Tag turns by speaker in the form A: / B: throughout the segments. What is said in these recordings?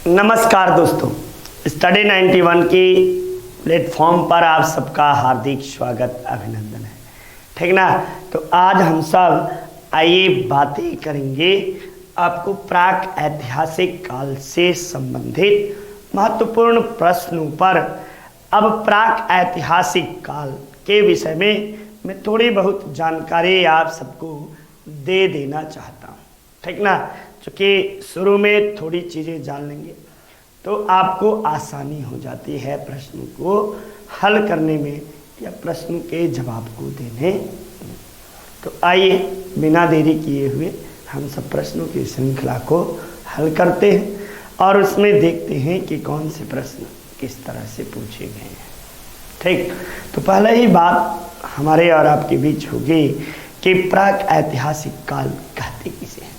A: नमस्कार दोस्तों, स्टडी 91 की प्लेटफॉर्म पर आप सबका हार्दिक स्वागत अभिनंदन है। ठीक ना। तो आज हम सब आइए बातें करेंगे आपको प्राक ऐतिहासिक काल से संबंधित महत्वपूर्ण प्रश्नों पर। अब प्राक ऐतिहासिक काल के विषय में मैं थोड़ी बहुत जानकारी आप सबको दे देना चाहता हूँ। ठीक ना। चूँकि शुरू में थोड़ी चीज़ें जान लेंगे तो आपको आसानी हो जाती है प्रश्नों को हल करने में या प्रश्नों के जवाब को देने में। तो आइए बिना देरी किए हुए हम सब प्रश्नों की श्रृंखला को हल करते हैं और उसमें देखते हैं कि कौन से प्रश्न किस तरह से पूछे गए हैं। ठीक। तो पहले ही बात हमारे और आपके बीच होगी कि प्राक ऐतिहासिक काल कहते किसे हैं।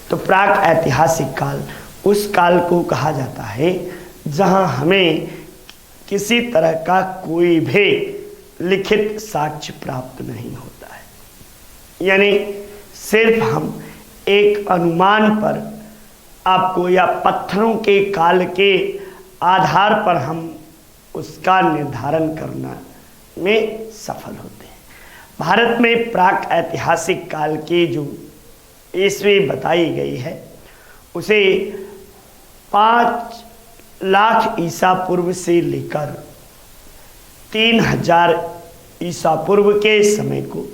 A: तो प्राक ऐतिहासिक काल उस काल को कहा जाता है जहां हमें किसी तरह का कोई भी लिखित साक्ष्य प्राप्त नहीं होता है। यानी सिर्फ हम एक अनुमान पर आपको या पत्थरों के काल के आधार पर हम उसका निर्धारण करना में सफल होते हैं। भारत में प्राक ऐतिहासिक काल की जो ईस्वी बताई गई है उसे 5 लाख ईसा पूर्व से लेकर 3000 ईसा पूर्व के समय को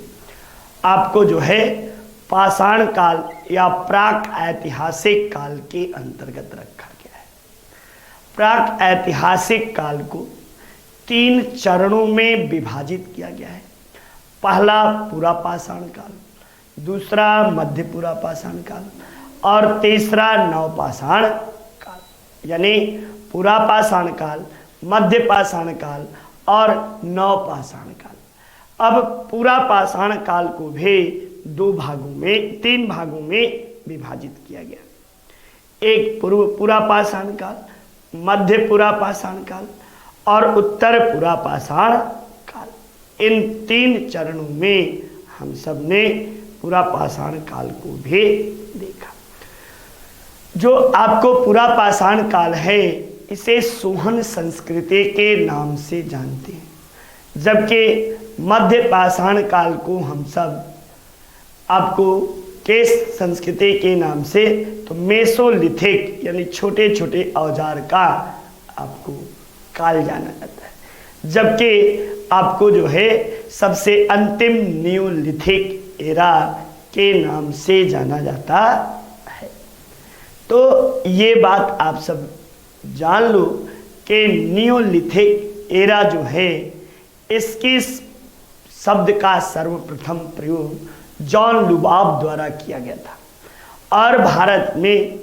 A: आपको जो है पाषाण काल या प्राक ऐतिहासिक काल के अंतर्गत रखा गया है। प्राक ऐतिहासिक काल को 3 चरणों में विभाजित किया गया है। पहला पूरा पाषाण काल, दूसरा मध्य पूरा पाषाण काल और तीसरा नवपाषाण काल। यानी पूरा पाषाण काल, मध्य पाषाण काल और नवपाषाण काल। अब पूरा पाषाण काल को भी 3 भागों में विभाजित किया गया। एक पूरा पाषाण काल, मध्य पूरा पाषाण काल और उत्तर पूरा पाषाण काल। इन 3 चरणों में हम सब ने पूरा पाषाण काल को भी देखा। जो आपको पूरा पाषाण काल है इसे सोहन संस्कृति के नाम से जानते हैं, जबकि मध्य पाषाण काल को हम सब आपको केस संस्कृति के नाम से तो मेसोलिथिक यानी छोटे छोटे औजार का आपको काल जाना जाता है, जबकि आपको जो है सबसे अंतिम नियोलिथिक एरा के नाम से जाना जाता है। तो ये बात आप सब जान लो कि नियोलिथिक एरा जो है इसकी शब्द का सर्वप्रथम प्रयोग जॉन लुबाब द्वारा किया गया था और भारत में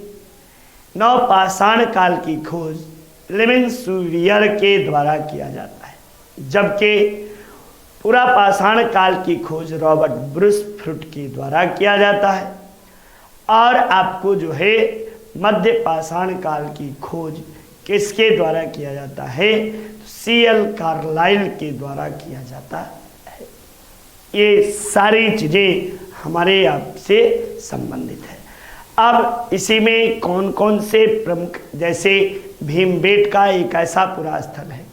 A: नवपाषाण काल की खोज लेमेंसुरियर के द्वारा किया जाता है, जबकि पूरा पाषाण काल की खोज रॉबर्ट ब्रूस फ्रूट के द्वारा किया जाता है और आपको जो है मध्य पाषाण काल की खोज किसके द्वारा किया जाता है, CL कार्लाइल के द्वारा किया जाता है। ये सारी चीज़ें हमारे आपसे संबंधित है। अब इसी में कौन कौन से प्रमुख, जैसे भीमबेटका एक ऐसा पुरा स्थल है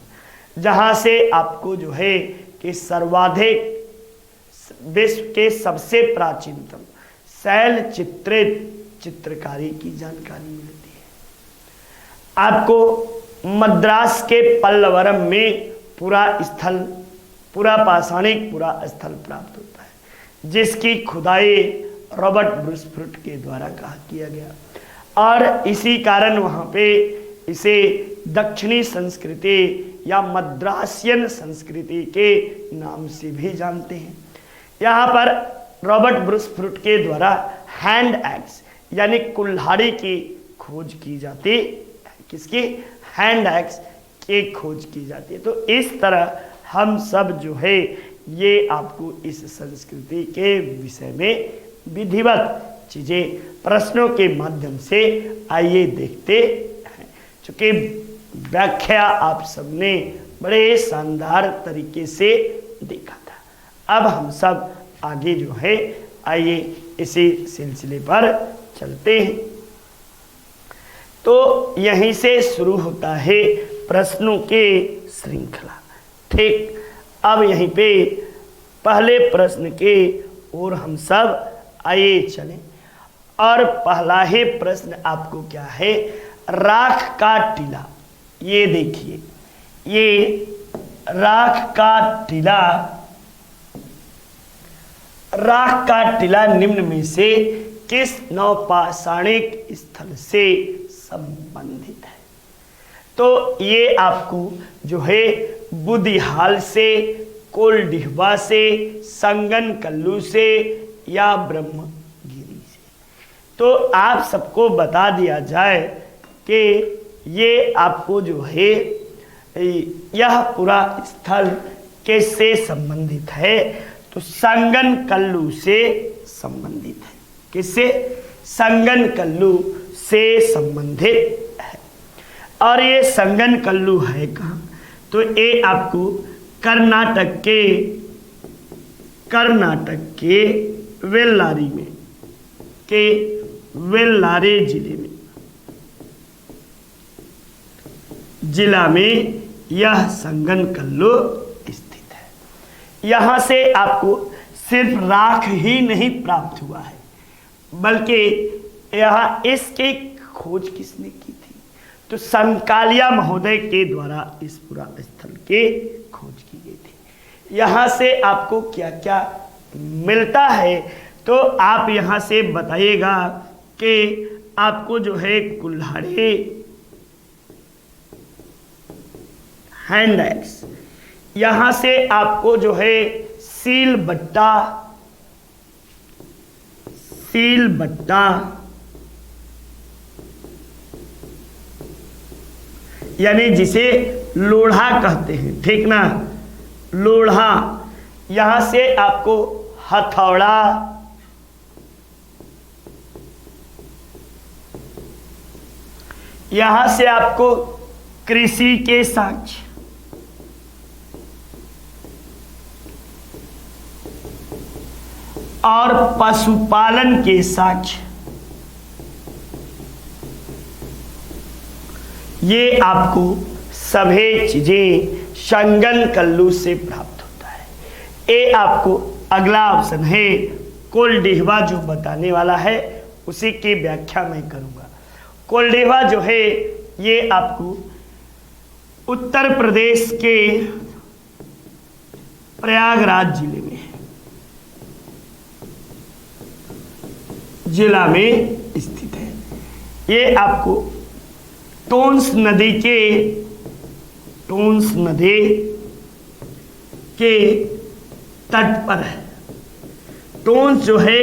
A: जहाँ से आपको जो है कि सर्वाधिक विश्व के सबसे प्राचीनतम शैल चित्रित चित्रकारी की जानकारी मिलती है। आपको मद्रास के पल्लवरम में पूरा पाषाणिक पूरा स्थल प्राप्त होता है, जिसकी खुदाई रॉबर्ट ब्रूस फ्रूट के द्वारा किया गया और इसी कारण वहाँ पे इसे दक्षिणी संस्कृति या मद्रासियन संस्कृति के नाम से भी जानते हैं। यहाँ पर रॉबर्ट ब्रूस फ्रूट के द्वारा हैंड एक्स यानी कुल्हाड़ी की खोज की जाती है। किसकी? हैंड एक्स की खोज की जाती है। तो इस तरह हम सब जो है ये आपको इस संस्कृति के विषय में विधिवत चीज़ें प्रश्नों के माध्यम से आइए देखते हैं। चूँकि व्याख्या आप सबने बड़े शानदार तरीके से देखा था। अब हम सब आगे जो है आइए इसी सिलसिले पर चलते हैं। तो यहीं से शुरू होता है प्रश्नों के श्रृंखला। ठीक, अब यहीं पे पहले प्रश्न के और हम सब आइए चलें। और पहला ही प्रश्न आपको क्या है, राख का टीला। ये देखिए, ये राख का टीला, राख का टीला निम्न में से किस नौपाषाणिक स्थल से संबंधित है? तो ये आपको जो है बुदिहाल से, कोलडिहवा से, संगन कल्लू से या ब्रह्मगिरी से। तो आप सबको बता दिया जाए कि ये आपको जो है यह पूरा स्थल किससे संबंधित है? तो संगन कल्लू से संबंधित है। किससे? संगन कल्लू से संबंधित है। और ये संगन कल्लू है कहाँ? तो ये आपको कर्नाटक के वेल्लारी में, के वेल्लारे जिला में यह संगन कल्लू स्थित है। यहाँ से आपको सिर्फ राख ही नहीं प्राप्त हुआ है, बल्कि यहाँ इसकी खोज किसने की थी? तो संकालिया महोदय के द्वारा इस पूरा स्थल के खोज की गई थी। यहाँ से आपको क्या क्या मिलता है? तो आप यहाँ से बताइएगा कि आपको जो है कुल्हाड़ी, हैंड एक्स, यहाँ से आपको जो है सील बट्टा, यानी जिसे लोढ़ा कहते हैं, ठीक ना, लोढ़ा। यहां से आपको हथौड़ा, यहां से आपको कृषि के साक्ष्य, और पशुपालन के साक्ष्य, ये आपको सभी चीजें संगन कल्लू से प्राप्त होता है। ये आपको अगला ऑप्शन है कोलडिहवा, जो बताने वाला है उसी की व्याख्या मैं करूंगा। कोलडिहवा जो है ये आपको उत्तर प्रदेश के प्रयागराज जिला में स्थित है। ये आपको टोंस नदी के तट पर है। टोंस जो है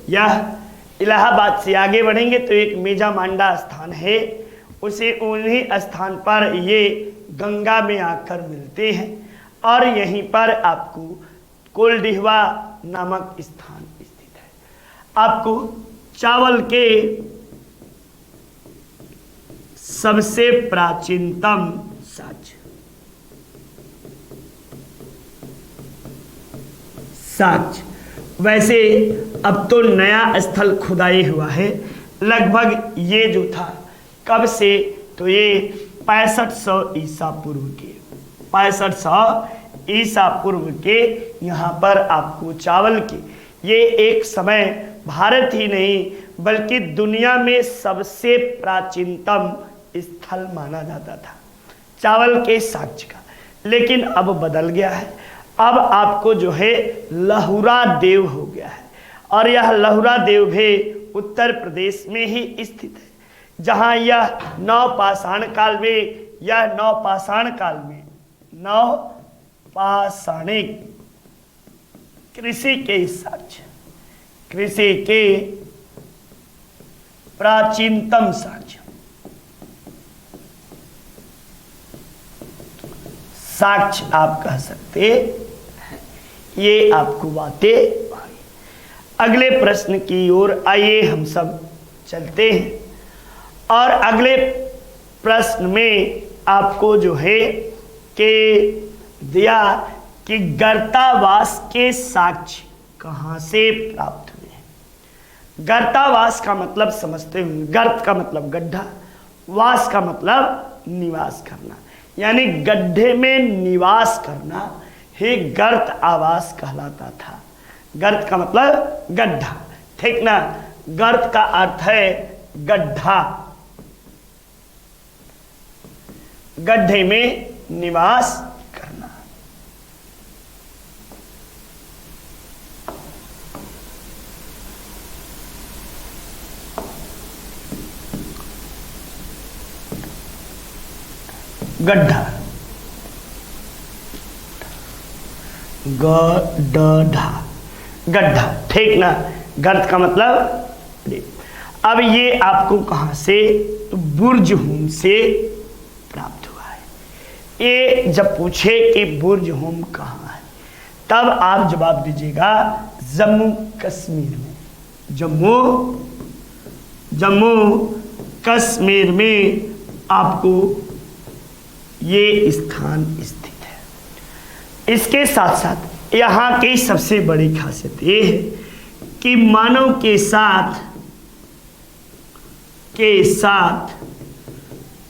A: यह इलाहाबाद से आगे बढ़ेंगे तो एक मेजामांडा स्थान है, उसे उन्हीं स्थान पर ये गंगा में आकर मिलते हैं और यहीं पर आपको कोलडिहवा नामक स्थान स्थित है। आपको चावल के सबसे प्राचीनतम साक्ष्य, वैसे अब तो नया स्थल खुदाई हुआ है। लगभग ये जो था कब से, तो ये 6500 ईसा पूर्व के, 6500 ईसा पूर्व के यहाँ पर आपको चावल के, ये एक समय भारत ही नहीं बल्कि दुनिया में सबसे प्राचीनतम स्थल माना जाता था चावल के साक्ष्य का। लेकिन अब बदल गया है, अब आपको जो है लहुरा देव हो गया है और यह लहुरा देव भी उत्तर प्रदेश में ही स्थित है, जहाँ यह नवपाषाण काल में नवपाषाणिक कृषि के साक्ष्य, कृषि के प्राचीनतम साक्ष्य आप कह सकते हैं। ये आपको बातें। अगले प्रश्न की ओर आइए हम सब चलते हैं और अगले प्रश्न में आपको जो है कि दिया कि गर्तावास के साक्ष्य कहाँ से प्राप्त हुए हैं। गर्तावास का मतलब समझते हैं, गर्त का मतलब गड्ढा, वास का मतलब निवास करना, यानी गड्ढे में निवास करना ही गर्त आवास कहलाता था। गर्त का मतलब गड्ढा, ठीक ना। गर्त का अर्थ है गड्ढा, गड्ढे में निवास करना। गड्ढा, गड्ढा, गड्ढा, ठीक ना। गर्त का मतलब। अब ये आपको कहां से, तो बुर्जहुम से प्राप्त हुआ है। ये जब पूछे कि बुर्जहुम कहाँ है, तब आप जवाब दीजिएगा जम्मू कश्मीर में। जम्मू कश्मीर में आपको ये स्थान स्थित है। इसके साथ साथ यहाँ की सबसे बड़ी खासियत ये है कि मानव के साथ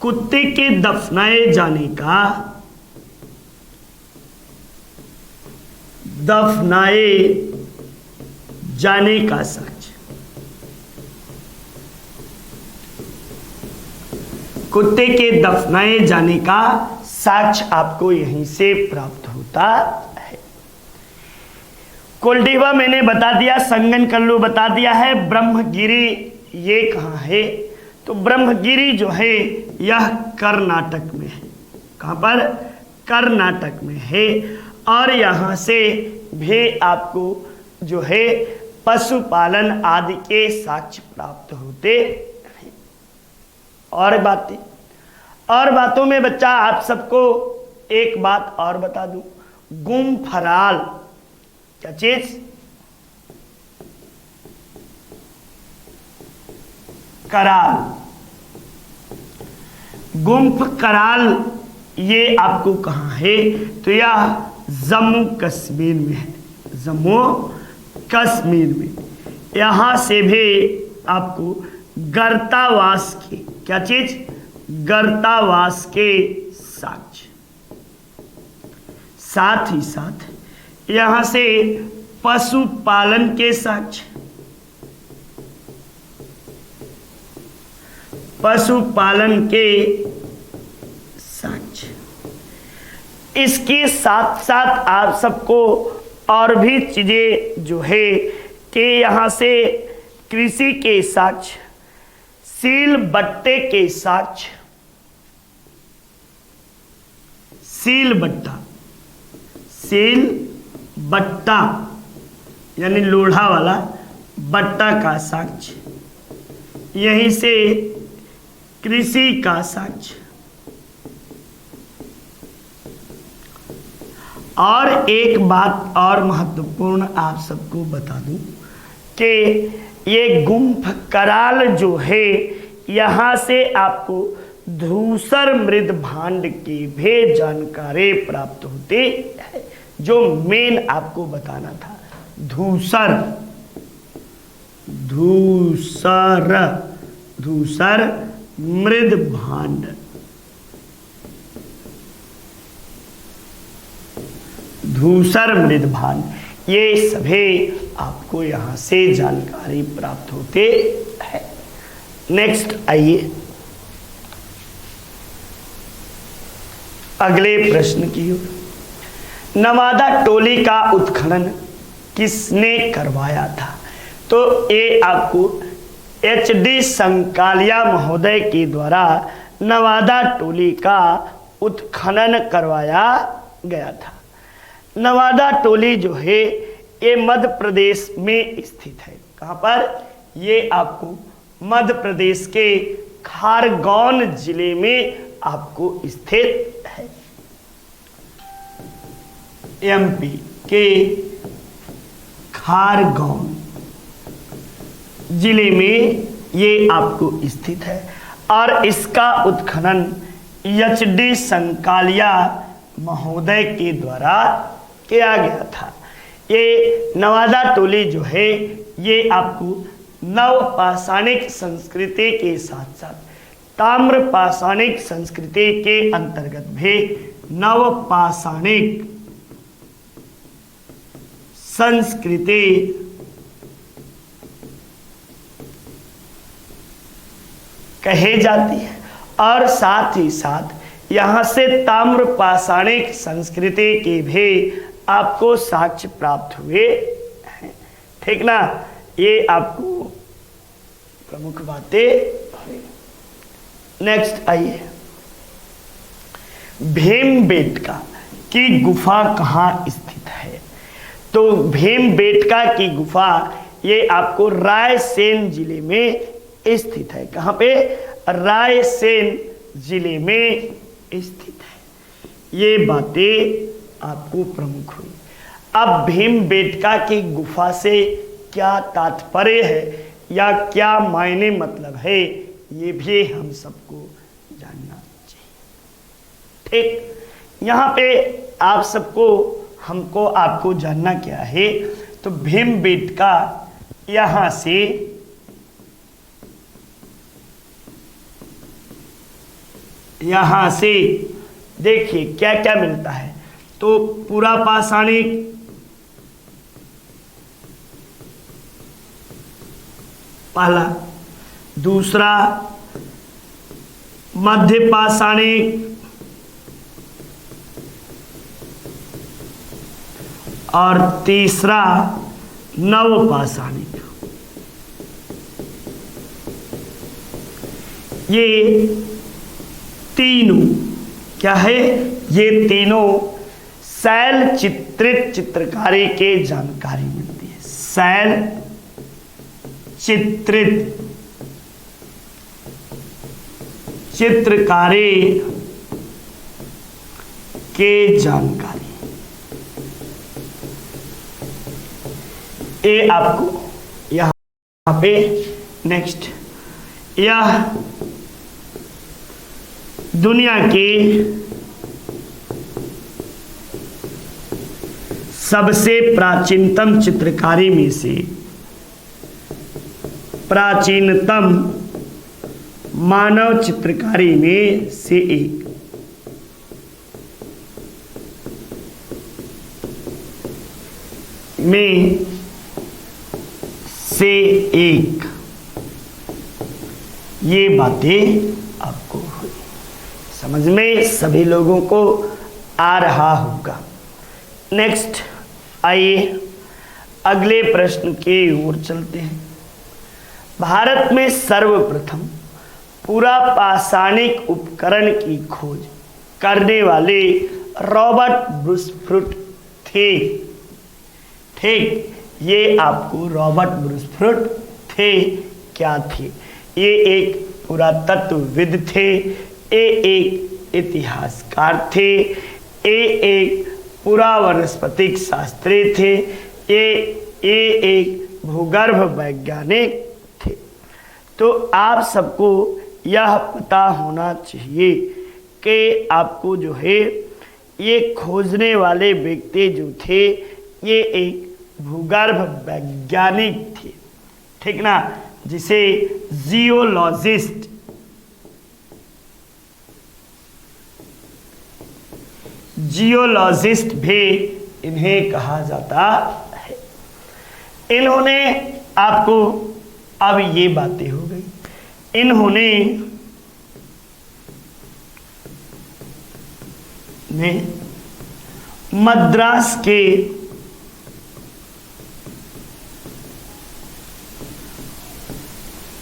A: कुत्ते के दफनाए जाने का साक्ष्य, कुत्ते के दफनाए जाने का साक्ष्य आपको यहीं से प्राप्त होता है। कोल्डिवा मैंने बता दिया, संगनकल्लू बता दिया है। ब्रह्मगिरी ये कहाँ है, तो ब्रह्मगिरी जो है यह कर्नाटक में है। कहाँ पर, कर्नाटक में है। और यहाँ से भी आपको जो है पशुपालन आदि के साक्ष्य प्राप्त होते हैं। और बातों में बच्चा आप सबको एक बात और बता दूं, गुम्फराल क्या चीज, कराल, गुम्फ कराल, ये आपको कहाँ है, तो यह जम्मू कश्मीर में है। जम्मू कश्मीर में यहाँ से भी आपको गर्तावास के क्या चीज, गर्तावास के साक्ष्य, साथ ही साथ यहाँ से पशुपालन के साक्ष्य, पशुपालन के साक्ष्य। इसके साथ साथ आप सबको और भी चीजें जो है कि यहाँ से कृषि के साक्ष्य, सील बट्टे के साक्ष्य, सील बट्टा यानी लोढ़ा वाला बट्टा का साक्ष्य, यहीं से कृषि का साक्ष्य। और एक बात और महत्वपूर्ण आप सबको बता दूं कि ये गुम्फ कराल जो है यहाँ से आपको धूसर मृद भांड की भी जानकारी प्राप्त होती है, जो मेन आपको बताना था। धूसर मृद भांड, धूसर मृद भांड, ये सभी आपको यहाँ से जानकारी प्राप्त होते हैं। नेक्स्ट आइए अगले प्रश्न की ओर। नवादा टोली का उत्खनन किसने करवाया था, तो ये आपको HD संकालिया महोदय के द्वारा नवादा टोली का उत्खनन करवाया गया था। नवादा टोली जो है ये मध्य प्रदेश में स्थित है। कहाँ पर, ये आपको मध्य प्रदेश के खारगौन जिले में आपको स्थित है। MP के खारगौन जिले में ये आपको स्थित है। और इसका उत्खनन HD संकालिया महोदय के द्वारा किया गया था। ये नवादा टोली जो है ये आपको नवपाषाणिक संस्कृति के साथ साथ ताम्र पाषाणिक संस्कृति के अंतर्गत भी नव पाषाणिक संस्कृति कहे जाती है। और साथ ही साथ यहाँ से ताम्र पाषाणिक संस्कृति के भी आपको साक्ष्य प्राप्त हुए हैं। ठीक ना, ये आपको प्रमुख बातें। नेक्स्ट आइए, भीमबेटका की गुफा कहाँ स्थित है? तो भीमबेटका की गुफा ये आपको रायसेन जिले में स्थित है। कहाँ पे? रायसेन जिले में स्थित है। ये बातें आपको प्रमुख हुई। अब भीमबेटका की गुफा से क्या तात्पर्य है या क्या मायने मतलब है, ये भी हम सबको जानना चाहिए। ठीक, यहाँ पे आप सबको हमको आपको जानना क्या है, तो भीमबेटका यहाँ से देखिए क्या क्या मिलता है। तो पूरा पाषाणिक, पहला, दूसरा मध्य पाषाणिक, और तीसरा नव पाषाणिक। ये तीनों क्या है? ये तीनों शैल चित्रित चित्रकारी के जानकारी मिलती है। शैल चित्रित चित्रकारी के जानकारी, ये आपको यहाँ पे नेक्स्ट, यह दुनिया की सबसे प्राचीनतम चित्रकारी में से प्राचीनतम मानव चित्रकारी में से एक ये बातें आपको हुई समझ में, सभी लोगों को आ रहा होगा। नेक्स्ट आइए अगले प्रश्न की ओर चलते हैं। भारत में सर्वप्रथम पूरा पाषाणिक उपकरण की खोज करने वाले रॉबर्ट ब्रूसफ्रूट थे। ठीक, ये आपको रॉबर्ट ब्रूसफ्रूट थे, क्या थे? ये एक पुरातत्वविद थे, ये एक इतिहासकार थे, ये एक पुरावनस्पतिक शास्त्री थे, ये एक भूगर्भ वैज्ञानिक थे। तो आप सबको यह पता होना चाहिए कि आपको जो है ये खोजने वाले व्यक्ति जो थे ये एक भूगर्भ वैज्ञानिक थे। ठीक ना, जिसे जियोलॉजिस्ट भी इन्हें कहा जाता है। इन्होंने आपको, अब ये बातें हो गई, इन्होंने मद्रास के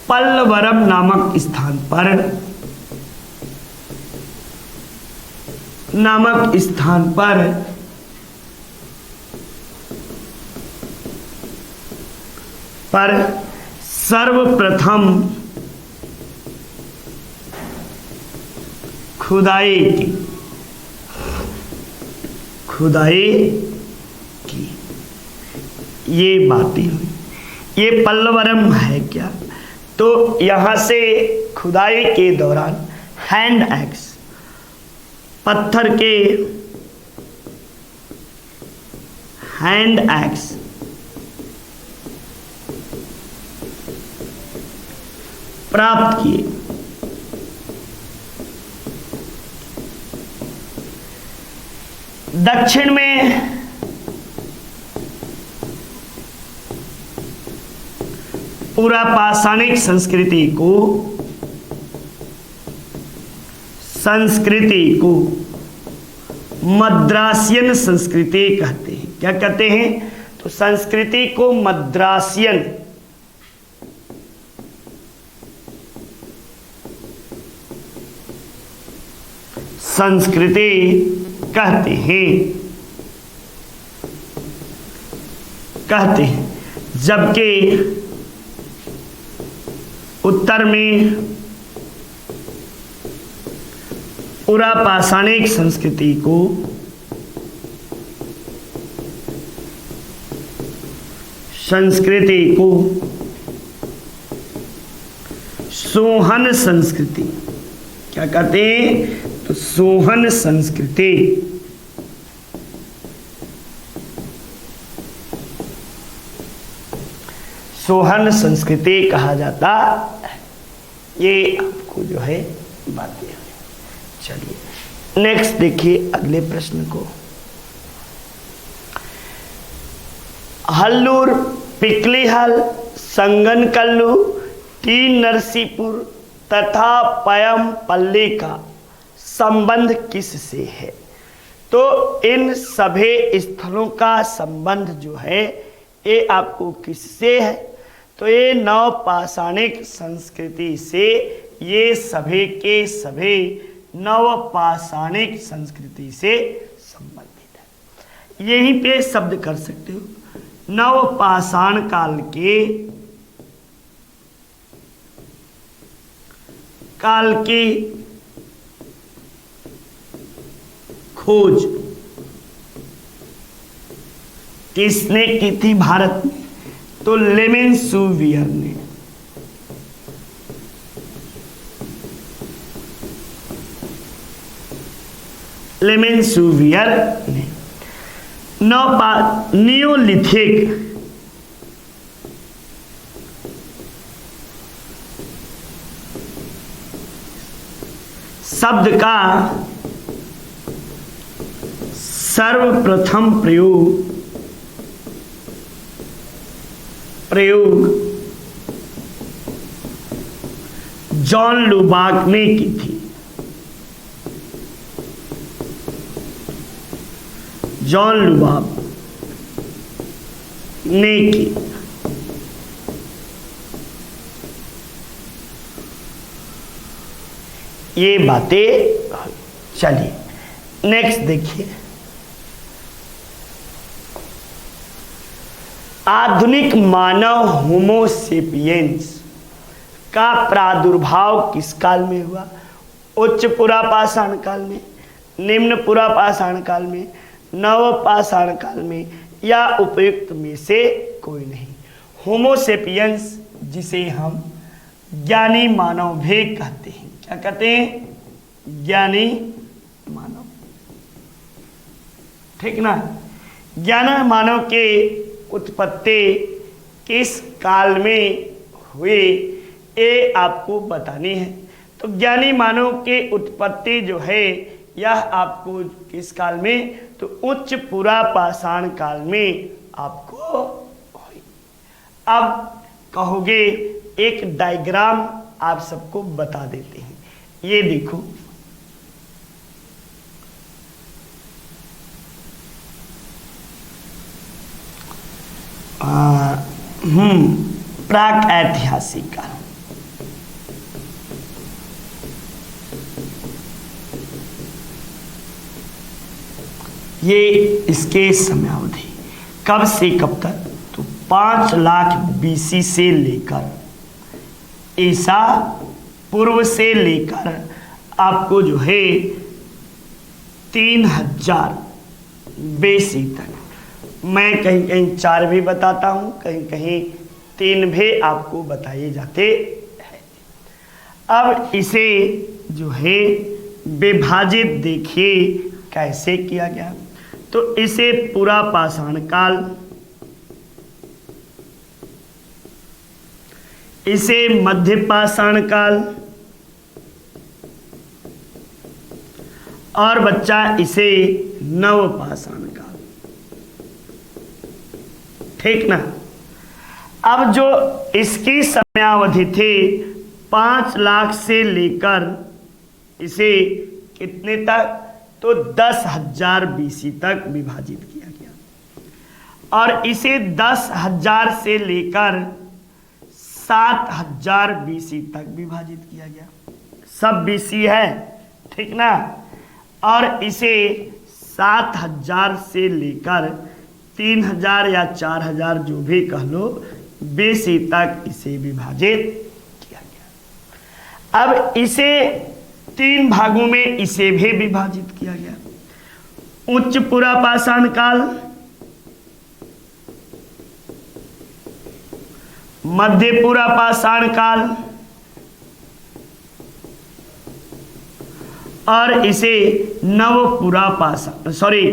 A: पल्लवरम नामक स्थान पर सर्वप्रथम खुदाई की ये बातें हुई। ये पल्लवरम है क्या? तो यहाँ से खुदाई के दौरान हैंड एक्स, पत्थर के हैंड एक्स प्राप्त किए। दक्षिण में पूरा पाषाणिक संस्कृति को मद्रासियन संस्कृति कहते हैं। क्या कहते हैं? तो संस्कृति को मद्रासियन संस्कृति कहते हैं। जबकि उत्तर में पूरा पाषाणिक संस्कृति को सोहन संस्कृति, क्या कहते हैं? तो सोहन संस्कृति। सोहन संस्कृति कहा जाता है। ये आपको जो है बातें। चलिए नेक्स्ट देखिए अगले प्रश्न को। हल्लूर, पिकलीहल, संगनकल्लू, टी नरसीपुर तथा पयमपल्ली का संबंध किससे है? तो इन सभी स्थलों का संबंध जो है ये आपको किससे है? तो ये नवपाषाणिक संस्कृति से, ये सभी के सभी नवपाषाणिक संस्कृति से संबंधित है। यहीं पे शब्द कर सकते हो, नवपाषाण काल की खोज किसने की थी भारत में? तो लेमेंसुवियर ने। नियोलिथिक शब्द का सर्वप्रथम प्रयोग जॉन लुबाक ने की थी। जॉन लुबाक ने की। ये बातें। चलिए नेक्स्ट देखिए। आधुनिक मानव होमोसेपियंस का प्रादुर्भाव किस काल में हुआ? उच्च पुरापाषाण काल में, निम्न पुरापाषाण काल में, नवपाषाण काल में, या उपयुक्त में से कोई नहीं। होमोसेपियंस जिसे हम ज्ञानी मानव भी कहते हैं। क्या कहते हैं? ज्ञानी मानव। ठीक ना? ज्ञानी मानव के उत्पत्ति किस काल में हुए ये आपको बतानी है। तो ज्ञानी मानव के उत्पत्ति जो है यह आपको किस काल में? तो उच्च पुरापाषाण काल में आपको हुई। अब कहोगे एक डायग्राम आप सबको बता देते हैं। ये देखो, प्राक ऐतिहासिक काल। ये इसके समयावधि कब से कब तक? तो 5 लाख BC से लेकर ईसा पूर्व से लेकर आपको जो है 3000 BC तक। मैं कहीं कहीं 4 भी बताता हूँ, कहीं कहीं 3 भी आपको बताए जाते हैं। अब इसे जो है विभाजित देखिए कैसे किया गया। तो इसे पुरापाषाण काल, इसे मध्यपाषाण काल और बच्चा इसे नवपाषाण काल। ठीक ना। अब जो इसकी समयावधि थी 5 लाख से लेकर इसे कितने तक, तो 10,000 BC तक विभाजित किया गया और इसे 10,000 से लेकर 7,000 BC तक विभाजित किया गया। सब BC है, ठीक ना। और इसे 7,000 से लेकर 3,000 या 4,000 जो भी कह लो BC तक इसे विभाजित किया गया। अब इसे 3 भागों में इसे भी विभाजित किया गया। उच्च पुरापाषाण काल, मध्य पुरापाषाण काल और इसे नव पुरापाषाण, सॉरी,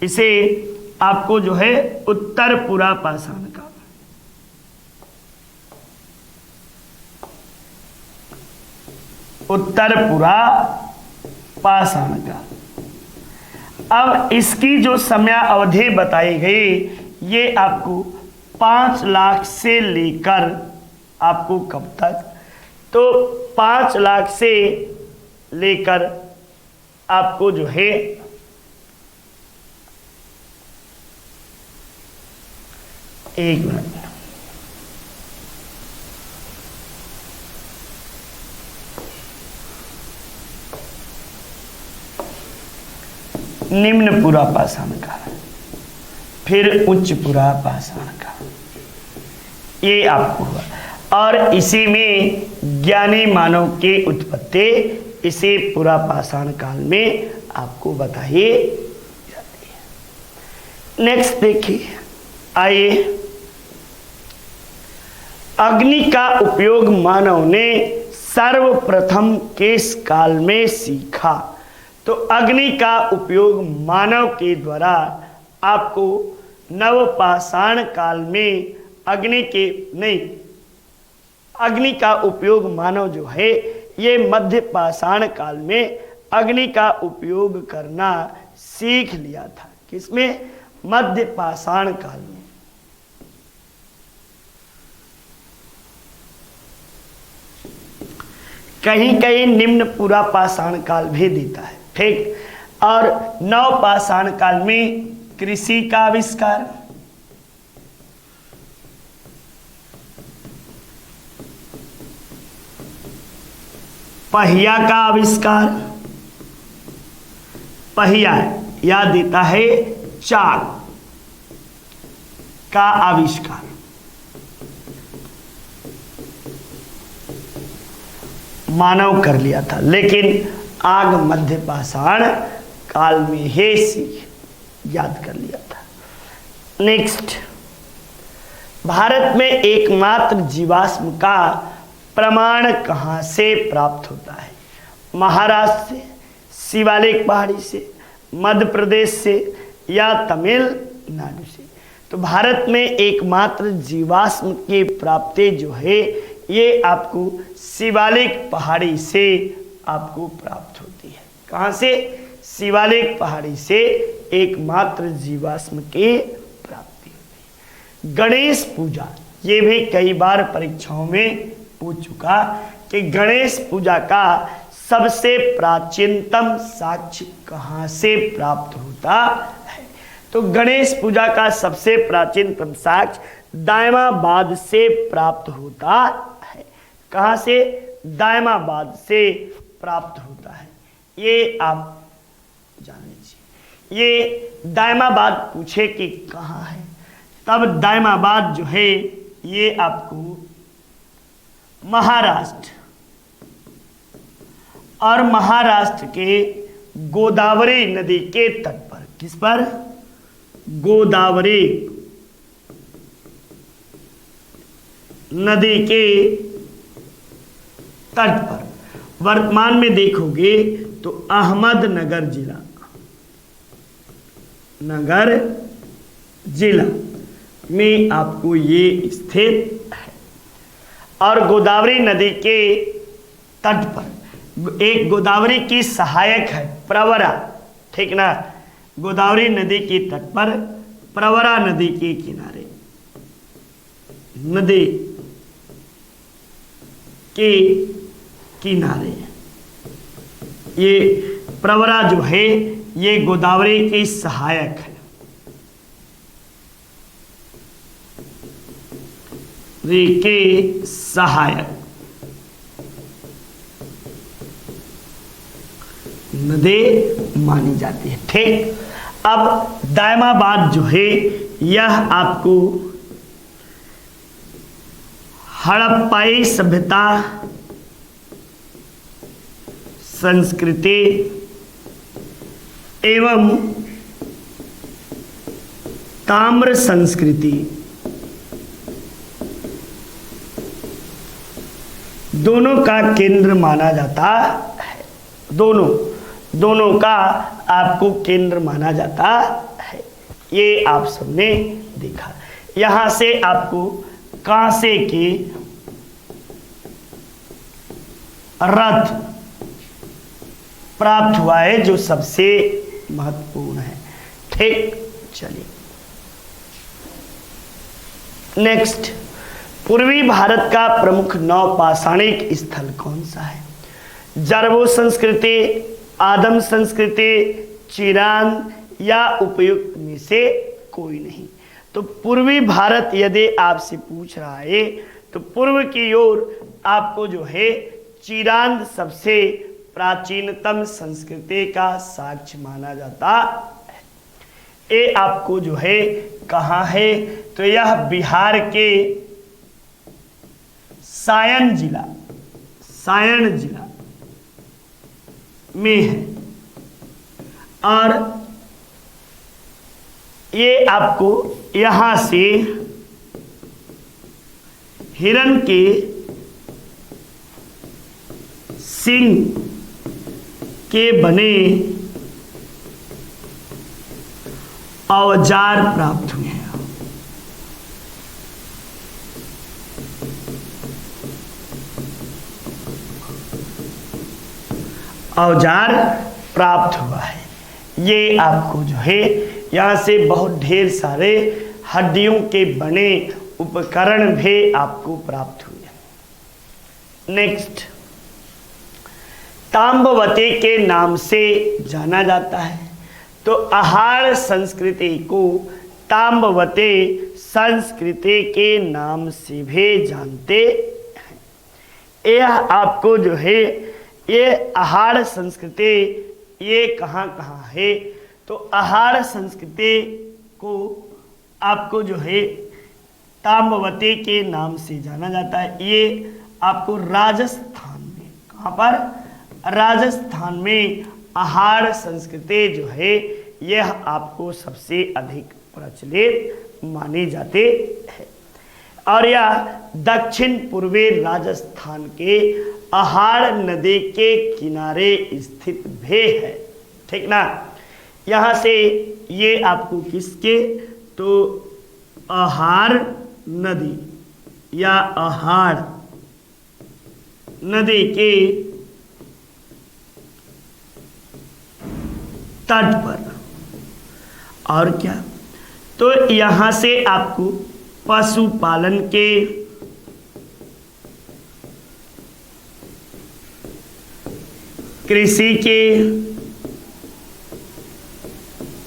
A: इसे आपको जो है उत्तर पुरापाषाण काल। उत्तर पुरापाषाण काल। अब इसकी जो समय अवधि बताई गई ये आपको 5 लाख से लेकर आपको कब तक, तो 5 लाख से लेकर आपको जो है एक मिनट, निम्न पुरापाषाण काल, फिर उच्च पुरापाषाण काल, ये आपको हुआ। और इसी में ज्ञानी मानव की उत्पत्ति इसी पुरापाषाण काल में आपको बताई जाती है। नेक्स्ट देखिए, आइए, अग्नि का उपयोग मानव ने सर्वप्रथम किस काल में सीखा, तो अग्नि का उपयोग मानव के द्वारा आपको नवपाषाण काल में अग्नि का उपयोग मानव जो है ये मध्य पाषाण काल में अग्नि का उपयोग करना सीख लिया था। किसमें? मध्य पाषाण काल में। कहीं कहीं निम्न पुरापाषाण काल भी देता है, ठीक। और नवपाषाण काल में कृषि का आविष्कार, पहिया का आविष्कार, पहिया या देता है चाक का आविष्कार, मानव कर लिया था, लेकिन आग मध्य पाषाण काल में ही सीख याद कर लिया था। नेक्स्ट, भारत में एकमात्र जीवाश्म का प्रमाण कहाँ से प्राप्त होता है? महाराष्ट्र से, शिवालिक पहाड़ी से, मध्य प्रदेश से या तमिलनाडु से? तो भारत में एकमात्र जीवाश्म की प्राप्ति जो है ये आपको शिवालिक पहाड़ी से आपको प्राप्त होती है। कहाँ से? शिवालिक पहाड़ी से एकमात्र जीवाश्म की प्राप्ति होती है। गणेश पूजा, ये भी कई बार परीक्षाओं में पूछ चुका कि गणेश पूजा का सबसे प्राचीनतम साक्ष्य कहाँ से प्राप्त होता है? तो गणेश पूजा का सबसे प्राचीनतम साक्ष्य दायमाबाद से प्राप्त होता है। कहाँ से? दायमाबाद से प्राप्त होता है। ये आप जान लीजिए। ये दायमाबाद पूछे कि कहाँ है, तब दायमाबाद जो है ये आपको महाराष्ट्र, और महाराष्ट्र के गोदावरी नदी के तट पर, किस पर? गोदावरी नदी के तट पर। वर्तमान में देखोगे तो अहमदनगर जिला, नगर जिला में आपको ये स्थित है। और गोदावरी नदी के तट पर एक गोदावरी की सहायक है प्रवरा, ठीक ना, गोदावरी नदी के तट पर प्रवरा नदी के किनारे, नदी के किनारे ये प्रवरा जो है ये गोदावरी की सहायक है, रे के सहायक नदी मानी जाती है। ठीक, अब दायमाबाद जो है यह आपको हड़प्पाई सभ्यता, संस्कृति एवं ताम्र संस्कृति दोनों का केंद्र माना जाता है। दोनों का आपको केंद्र माना जाता है, ये आप सबने देखा। यहां से आपको कांसे के रथ प्राप्त हुआ है जो सबसे महत्वपूर्ण है। ठीक, चलिए नेक्स्ट, पूर्वी भारत का प्रमुख नवपाषाणिक स्थल कौन सा है? जरबो संस्कृति, आदम संस्कृति, चिरान या उपयुक्त में से कोई नहीं। तो पूर्वी भारत यदि आपसे पूछ रहा है तो पूर्व की ओर आपको जो है चिरान सबसे प्राचीनतम संस्कृति का साक्ष्य माना जाता है। ये आपको जो है कहाँ है? तो यह बिहार के सायन जिला में है और ये आपको यहां से हिरण के सिंह के बने औजार प्राप्त हुए हैं। औजार प्राप्त हुआ है, ये आपको जो है यहाँ से बहुत ढेर सारे हड्डियों के बने उपकरण भी आपको प्राप्त हुए। नेक्स्ट, ताम्रवती के नाम से जाना जाता है। तो आहार संस्कृति को ताम्रवती संस्कृति के नाम से भी जानते हैं। यह आपको जो है ये आहार संस्कृति ये कहाँ कहाँ है? तो आहार संस्कृति को आपको जो है ताम्रवती के नाम से जाना जाता है। ये आपको राजस्थान में, कहाँ पर? राजस्थान में आहार संस्कृति जो है यह आपको सबसे अधिक प्रचलित मानी जाती है और यह दक्षिण पूर्वी राजस्थान के आहार नदी के किनारे स्थित भी है। ठीक ना, यहाँ से ये आपको किसके? तो आहार नदी या आहार नदी के तट पर। और क्या? तो यहाँ से आपको पशुपालन के, कृषि के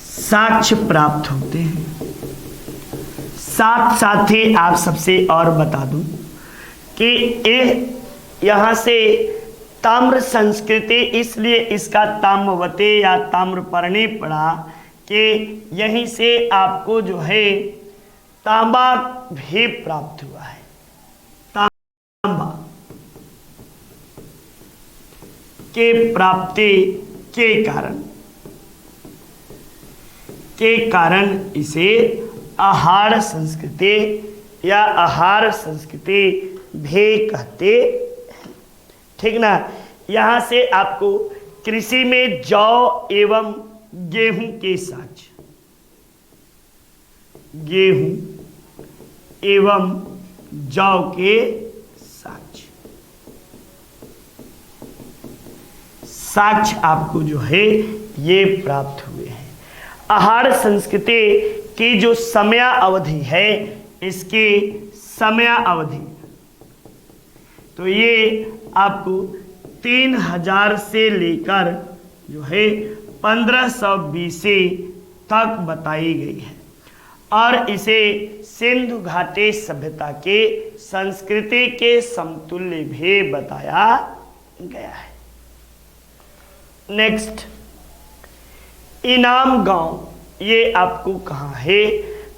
A: साक्ष्य प्राप्त होते हैं। साथ साथ ही आप सबसे और बता दूं कि ये यहाँ से ताम्र संस्कृति, इसलिए इसका ताम्रवती या ताम्रपर्णी पड़ा कि यहीं से आपको जो है तांबा भी प्राप्त हुआ है। तांबा के प्राप्ति के कारण इसे आहार संस्कृति या आहार संस्कृति भी कहते हैं। ठीक ना, यहाँ से आपको कृषि में जौ एवं गेहूं के साक्ष्य, गेहूं एवं जौ के साक्ष्य आपको जो है ये प्राप्त हुए हैं। आहार संस्कृति की जो समय अवधि है, इसकी समय अवधि तो ये आपको 3000 से लेकर जो है 1500 BC तक बताई गई है और इसे सिंधु घाटी सभ्यता के संस्कृति के समतुल्य भी बताया गया है। नेक्स्ट, इनाम गांव, ये आपको कहाँ है?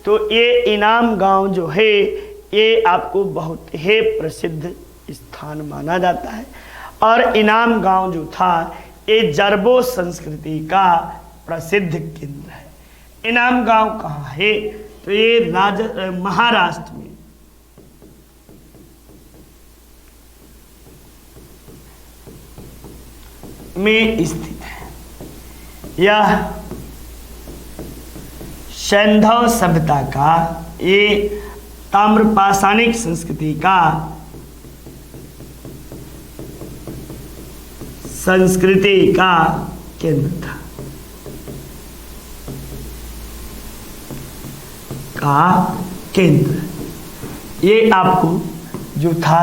A: तो ये इनाम गांव जो है ये आपको बहुत ही प्रसिद्ध स्थान माना जाता है और इनाम गांव जो था ये जरबो संस्कृति का प्रसिद्ध केंद्र है। इनाम गांव कहाँ है? तो ये महाराष्ट्र में स्थित है। यह सैंधव सभ्यता का, ये ताम्रपाषाणिक संस्कृति का केंद्र था ये आपको जो था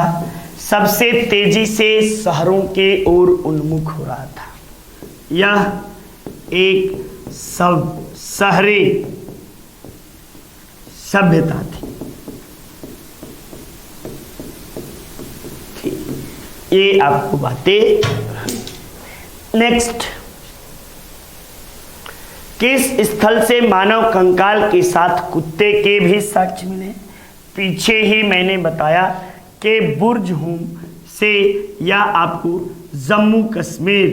A: सबसे तेजी से शहरों के ओर उन्मुख हो रहा था। यह एक शहरी सभ्यता थी। ये आपको बातें। नेक्स्ट, किस स्थल से मानव कंकाल के साथ कुत्ते के भी साक्ष्य मिले? पीछे ही मैंने बताया कि बुर्ज हूम से या आपको जम्मू कश्मीर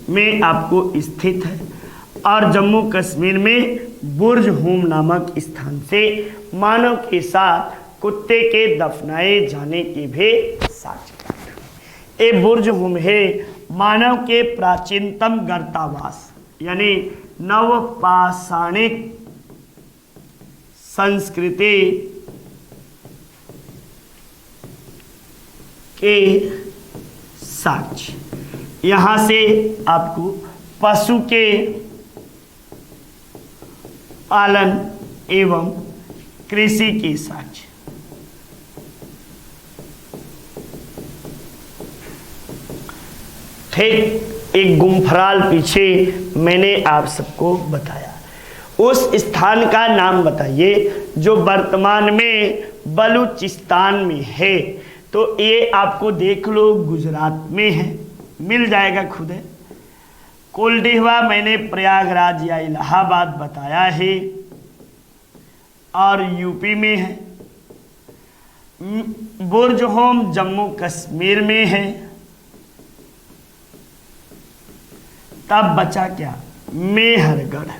A: में आपको स्थित है और जम्मू कश्मीर में बुर्ज हूम नामक स्थान से मानव के साथ कुत्ते के दफनाए जाने के भी साक्ष्य प्राप्त हुए। ये बुर्ज हूम है मानव के प्राचीनतम गर्तावास यानी नवपाषाणिक संस्कृति के साक्ष्य। यहाँ से आपको पशु के पालन एवं कृषि के साक्ष्य। ठीक एक गुमफराल पीछे मैंने आप सबको बताया। उस स्थान का नाम बताइए जो वर्तमान में बलूचिस्तान में है। तो ये आपको देख लो गुजरात में है, मिल जाएगा खुद है। कोलडिहवा मैंने प्रयागराज या इलाहाबाद बताया है और यूपी में है। बुर्ज होम जम्मू कश्मीर में है। तब बचा क्या? मेहरगढ़।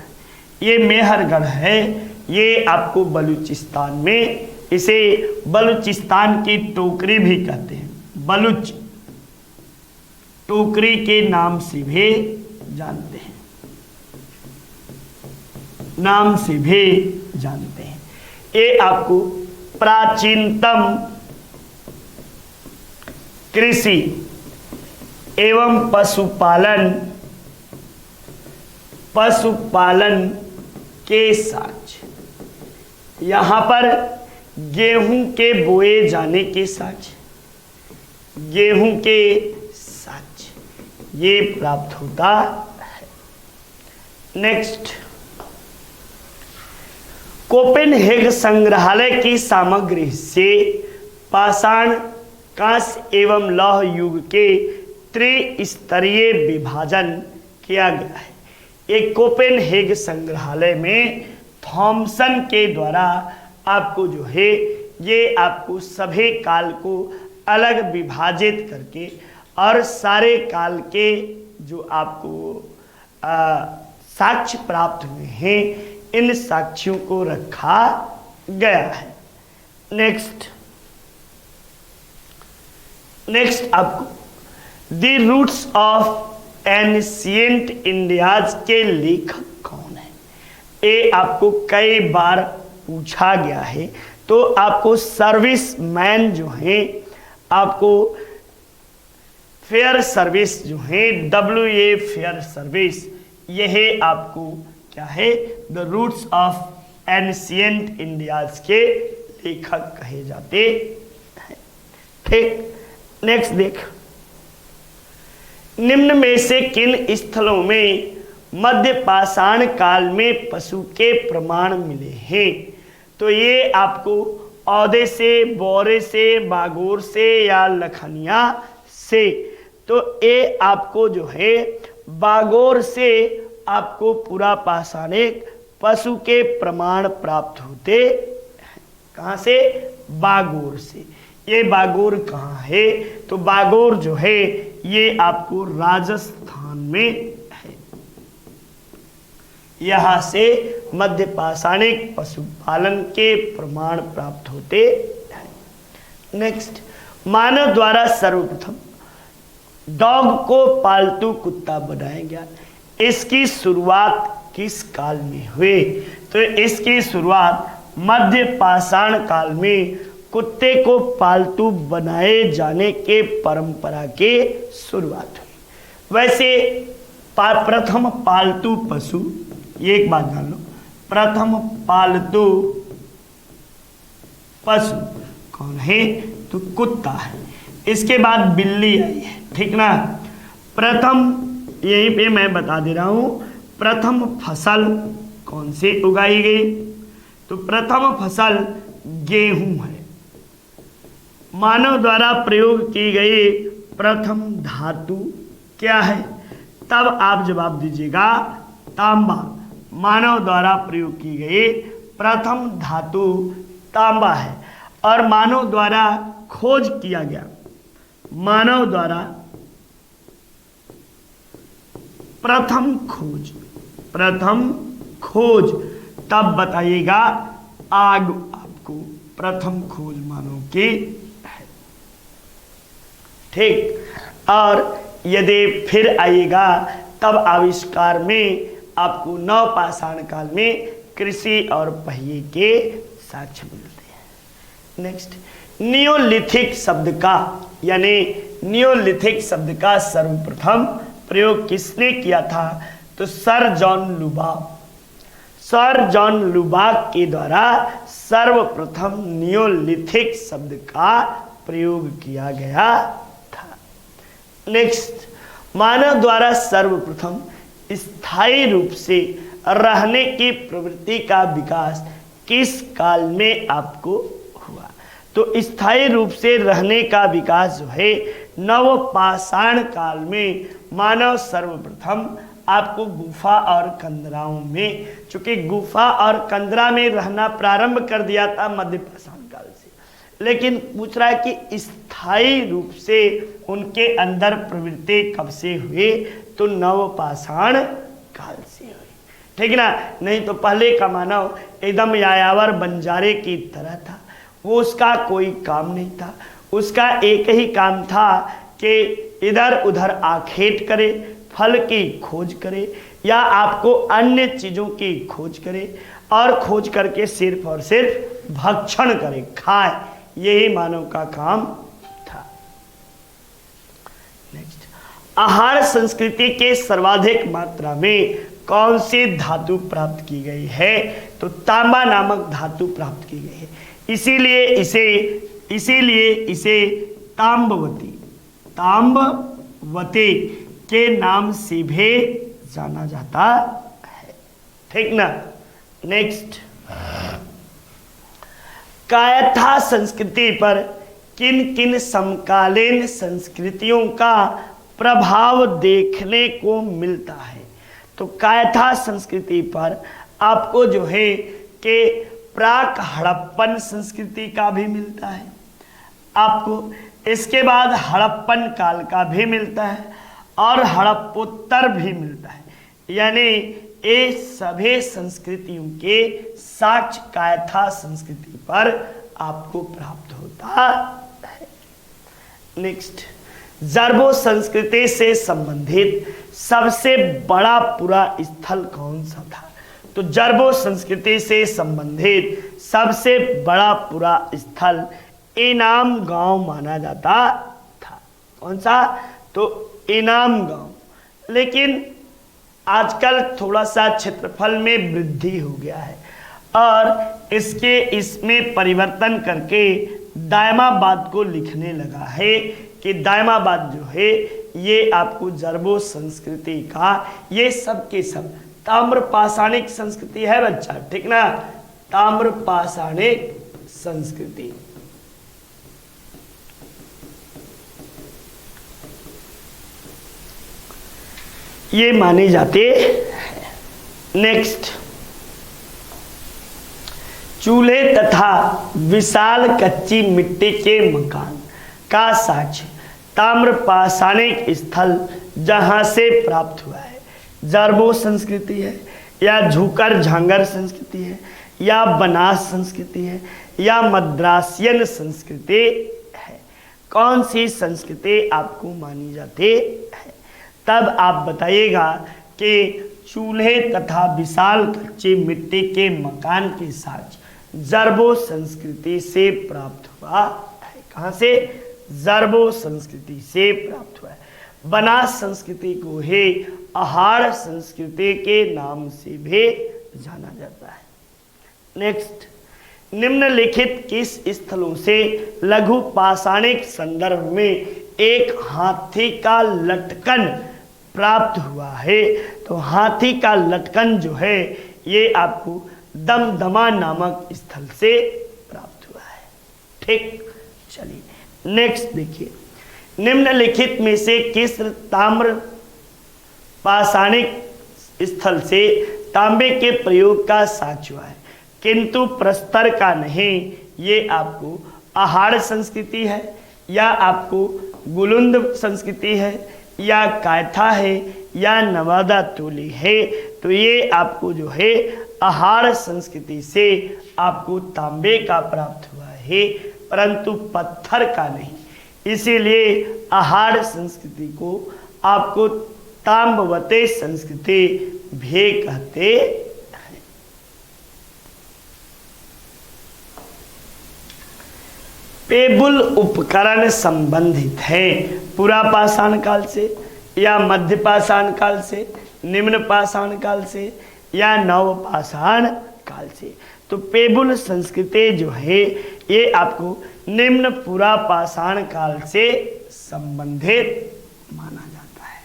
A: ये मेहरगढ़ है, ये आपको बलूचिस्तान में, इसे बलूचिस्तान की टोकरी भी कहते हैं। बलूच टोकरी के नाम से भी जानते हैं, ये आपको प्राचीनतम कृषि एवं पशुपालन के साक्ष्य। यहाँ पर गेहूं के बोए जाने के साक्ष्य, ये प्राप्त होता है। नेक्स्ट, कोपेनहेग संग्रहालय की सामग्री से पाषाण, कांस्य एवं लौह युग के त्रिस्तरीय विभाजन किया गया है। एक कोपेनहेग संग्रहालय में थॉमसन के द्वारा आपको जो है ये आपको सभी काल को अलग विभाजित करके और सारे काल के जो आपको साक्ष्य प्राप्त हुए हैं, इन साक्ष्यों को रखा गया है। नेक्स्ट आपको the roots of ancient India's के लेखक कौन है? ये आपको कई बार पूछा गया है। तो आपको सर्विस मैन जो है आपको फेयर सर्विस जो है, WA फेयर सर्विस, यह आपको क्या है, the roots of ancient India's के लेखक कहे जाते हैं। ठीक, नेक्स्ट देख, निम्न में से किन स्थलों में मध्य पाषाण काल में पशु के प्रमाण मिले हैं? तो ये आपको औदे से, बौरे से, बागोर से या लखनिया से। तो ये आपको जो है बागोर से आपको पूरा पाषाणिक पशु के प्रमाण प्राप्त होते हैं। कहाँ से? बागोर से। ये बागोर कहाँ है? तो बागोर जो है ये आपको राजस्थान में है। यहाँ से मध्य पाषाणिक पशुपालन के प्रमाण प्राप्त होते हैं। नेक्स्ट, मानव द्वारा सर्वप्रथम डॉग को पालतू कुत्ता बनाया गया, इसकी शुरुआत किस काल में हुई? तो इसकी शुरुआत मध्य पाषाण काल में कुत्ते को पालतू बनाए जाने के परंपरा के शुरुआत हुई। वैसे प्रथम पालतू पशु, ये एक बात जान लो, प्रथम पालतू पशु कौन है? तो कुत्ता है। इसके बाद बिल्ली आई है, ठीक ना। प्रथम, यहीं पे मैं बता दे रहा हूं, प्रथम फसल कौन से उगाई गई? तो प्रथम फसल गेहूं है। मानव द्वारा प्रयोग की गई प्रथम धातु क्या है? तब आप जवाब दीजिएगा तांबा। मानव द्वारा प्रयोग की गई प्रथम धातु तांबा है। और मानव द्वारा खोज किया गया, मानव द्वारा प्रथम खोज तब बताइएगा आग, आपको प्रथम खोज मानव की है। ठीक, और यदि फिर आइएगा तब आविष्कार में आपको नवपाषाण काल में कृषि और पहिए के साक्ष्य मिलते हैं। नेक्स्ट, नियोलिथिक शब्द का, यानी नियोलिथिक शब्द का सर्वप्रथम प्रयोग किसने किया था? तो सर जॉन लुबाक के द्वारा सर्वप्रथम नियोलिथिक शब्द का प्रयोग किया गया था। नेक्स्ट, मानव द्वारा सर्वप्रथम स्थायी रूप से रहने की प्रवृत्ति का विकास किस काल में आपको हुआ? तो स्थायी रूप से रहने का विकास जो है नवपाषाण काल में मानव सर्वप्रथम आपको गुफा और कंदराओं में, चूंकि गुफा और कंदरा में रहना प्रारंभ कर दिया था मध्य पाषाण काल से, लेकिन पूछ रहा है कि स्थायी रूप से उनके अंदर प्रवृत्ति कब से हुई? तो नवपाषाण काल से हुई, ठीक ना। नहीं तो पहले का मानव एकदम यायावर बंजारे की तरह था, वो उसका कोई काम नहीं था। उसका एक ही काम था कि इधर उधर आखेट करे, फल की खोज करे या आपको अन्य चीज़ों की खोज करे और खोज करके सिर्फ और सिर्फ भक्षण करे, खाए, यही मानव का काम था। नेक्स्ट, आहार संस्कृति के सर्वाधिक मात्रा में कौन सी धातु प्राप्त की गई है? तो तांबा नामक धातु प्राप्त की गई है। इसीलिए इसे ताम्बवती के नाम से भी जाना जाता है, ठीक ना। नेक्स्ट, कायथा संस्कृति पर किन किन समकालीन संस्कृतियों का प्रभाव देखने को मिलता है? तो कायथा संस्कृति पर आपको जो है कि प्राक हड़प्पन संस्कृति का भी मिलता है आपको, इसके बाद हड़प्पन काल का भी मिलता है और हड़प्पोत्तर भी मिलता है। यानी ये सभी संस्कृतियों के साक्ष्य कायथा संस्कृति पर आपको प्राप्त होता है। नेक्स्ट, जर्बो संस्कृति से संबंधित सबसे बड़ा पुरा स्थल कौन सा था? तो जर्बो संस्कृति से संबंधित सबसे बड़ा पुरा स्थल इनाम गांव माना जाता था। कौन सा? तो इनाम गांव, लेकिन आजकल थोड़ा सा क्षेत्रफल में वृद्धि हो गया है और इसमें परिवर्तन करके दायमाबाद को लिखने लगा है कि दायमाबाद जो है ये आपको जरबो संस्कृति का, ये सब के सब ताम्र पाषाणिक संस्कृति है बच्चा, ठीक ना, ताम्र पाषाणिक संस्कृति। ये माने जाते हैं। नेक्स्ट, चूल्हे तथा विशाल कच्ची मिट्टी के मकान का साक्ष्य ताम्र पाषाणिक स्थल जहां से प्राप्त हुआ है, जरबो संस्कृति है या झूकर झांगर संस्कृति है या बनास संस्कृति है या मद्रासियन संस्कृति है, कौन सी संस्कृति आपको मानी जाती है? तब आप बताइएगा कि चूल्हे तथा विशाल कच्ची मिट्टी के मकान के साथ जरबो संस्कृति से प्राप्त हुआ है। कहाँ से? जरबो संस्कृति से प्राप्त हुआ है। बनास संस्कृति को ही आहार संस्कृति के नाम से भी जाना जाता है। नेक्स्ट, निम्नलिखित किस स्थलों से लघु पाषाणिक संदर्भ में एक हाथी का लटकन प्राप्त हुआ है? तो हाथी का लटकन जो है ये आपको दमदमा नामक स्थल से प्राप्त हुआ है। ठीक, चलिए नेक्स्ट देखिए, निम्नलिखित में से किस ताम्र पाषाणिक स्थल से तांबे के प्रयोग का साक्ष्य हुआ है किंतु प्रस्तर का नहीं? ये आपको आहार संस्कृति है या आपको गुलुंद संस्कृति है या कायथा है या नवादा टोली है? तो ये आपको जो है आहार संस्कृति से आपको तांबे का प्राप्त हुआ है परंतु पत्थर का नहीं। इसीलिए आहार संस्कृति को आपको ताम्बवते संस्कृति भी कहते हैं। पेबुल उपकरण संबंधित है पुरा पाषाण काल से या मध्य पाषाण काल से, निम्न पाषाण काल से या नव पाषाण काल से? तो पेबुल संस्कृति जो है ये आपको निम्न पुरा पाषाण काल से संबंधित माना जाता है।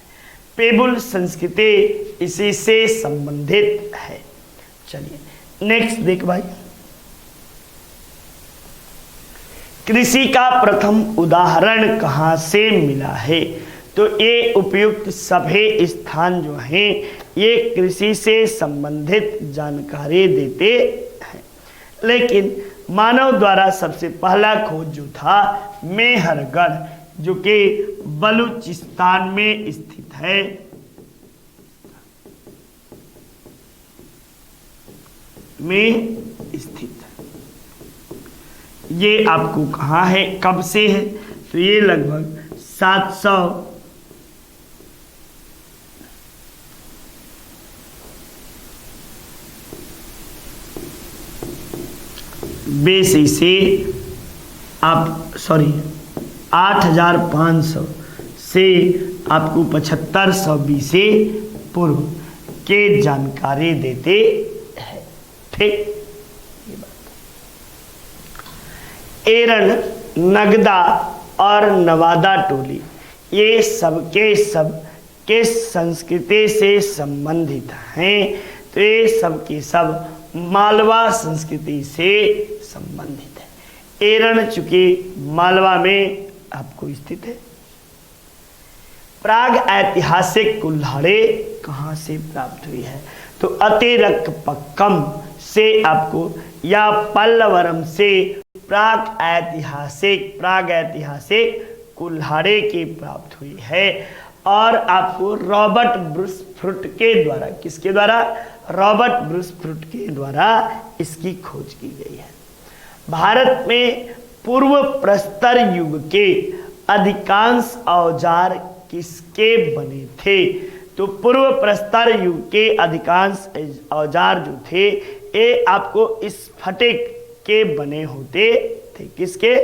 A: पेबुल संस्कृति इसी से संबंधित है। चलिए नेक्स्ट देख भाई, कृषि का प्रथम उदाहरण कहाँ से मिला है? तो ये उपयुक्त सभी स्थान जो हैं ये कृषि से संबंधित जानकारी देते हैं, लेकिन मानव द्वारा सबसे पहला खोज जो था मेहरगढ़ जो कि बलूचिस्तान में स्थित है, में स्थित है। ये आपको कहाँ है, कब से है? तो ये लगभग 700 BC से आप 8500 से आपको 7500 BC पूर्व के जानकारी देते हैं। ठीक, एरन, नगदा और नवादा टोली ये सबके सब किस संस्कृति से संबंधित हैं? तो ये सब के सब मालवा संस्कृति से संबंधित है। एरन चूंकि मालवा में आपको स्थित है। प्राग ऐतिहासिक कुल्हाड़े कहाँ से प्राप्त हुई है? तो अतिरकपक्कम से आपको या पल्लवरम से प्राग ऐतिहासिक कुल्हाड़े की प्राप्त हुई है और आपको रॉबर्ट ब्रूसफ्रुट के द्वारा, किसके द्वारा? रॉबर्ट ब्रूसफ्रुट के द्वारा इसकी खोज की गई है। भारत में पूर्व प्रस्तर युग के अधिकांश औजार किसके बने थे? तो पूर्व प्रस्तर युग के अधिकांश औजार जो थे ये आपको स्फटिक के बने होते थे। किसके?